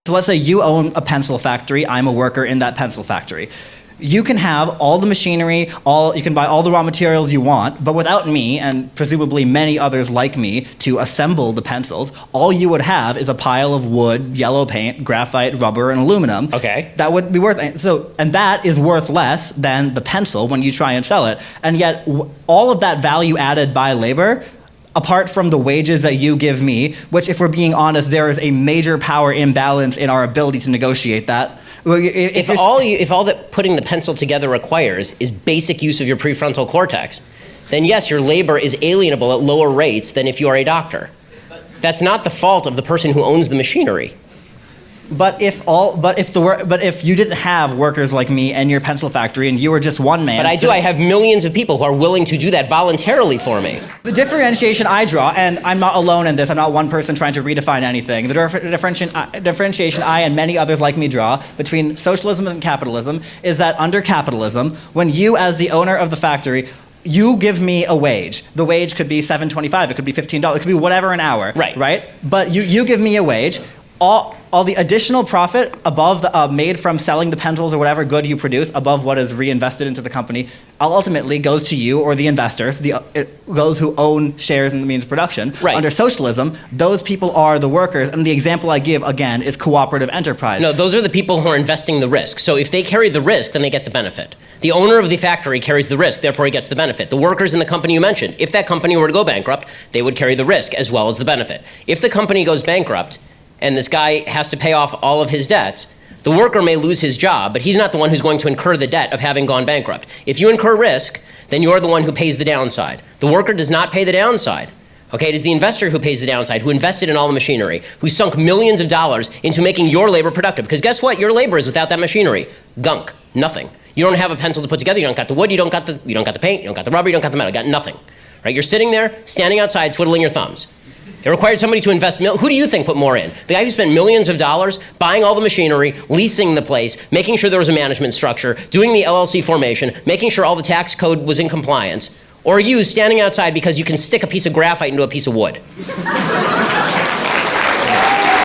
So let's say you own a pencil factory, I'm a worker in that pencil factory. You can have all the machinery, you can buy all the raw materials you want, but without me, and presumably many others like me, to assemble the pencils, all you would have is a pile of wood, yellow paint, graphite, rubber, and aluminum. Okay. That would be worth, and that is worth less than the pencil when you try and sell it. And yet, all of that value added by labor, apart from the wages that you give me, which if we're being honest, there is a major power imbalance in our ability to negotiate that. If all that putting the pencil together requires is basic use of your prefrontal cortex, then yes, your labor is alienable at lower rates than if you are a doctor. That's not the fault of the person who owns the machinery. But if you didn't have workers like me and your pencil factory and you were just one man. But I do. I have millions of people who are willing to do that voluntarily for me. The differentiation I draw, and I'm not alone in this, I'm not one person trying to redefine anything. The differentiation I and many others like me draw between socialism and capitalism is that under capitalism, when you as the owner of the factory, you give me a wage. The wage could be $7.25, it could be $15, it could be whatever an hour. Right? But you give me a wage. All the additional profit above the made from selling the pencils or whatever good you produce above what is reinvested into the company ultimately goes to you or the investors, those who own shares in the means of production. Right. Under socialism, those people are the workers, and the example I give again is cooperative enterprise. No, those are the people who are investing the risk. So if they carry the risk, then they get the benefit. The owner of the factory carries the risk, therefore he gets the benefit. The workers in the company you mentioned, if that company were to go bankrupt, they would carry the risk as well as the benefit. If the company goes bankrupt, and this guy has to pay off all of his debts, the worker may lose his job, but he's not the one who's going to incur the debt of having gone bankrupt. If you incur risk, then you're the one who pays the downside. The worker does not pay the downside. Okay, it is the investor who pays the downside, who invested in all the machinery, who sunk millions of dollars into making your labor productive. Because guess what? Your labor is without that machinery. Gunk. Nothing. You don't have a pencil to put together, you don't got the wood, you don't got the paint, you don't got the rubber, you don't got the metal, you got nothing. Right? You're sitting there, standing outside, twiddling your thumbs. It required somebody to invest, who do you think put more in? The guy who spent millions of dollars buying all the machinery, leasing the place, making sure there was a management structure, doing the LLC formation, making sure all the tax code was in compliance, or you standing outside because you can stick a piece of graphite into a piece of wood?